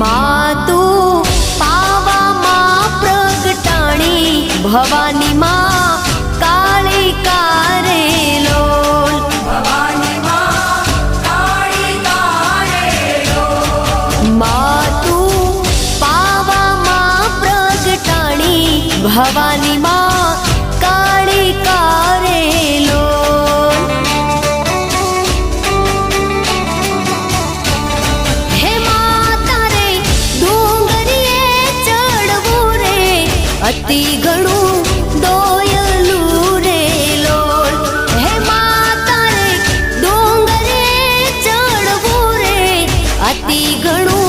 मातु पावा मां प्रगटाणी भवानी मां काली कारे लोल भवानी मां काली कारे लोल मातु पावा मां प्रगटाणी भवानी मां काली कारे लोल हे माता रे डूंगरिये चढ़वू रे अति घणू दोयलू रे लोल हे माता रे डूंगरिये चढ़वू रे अति घणू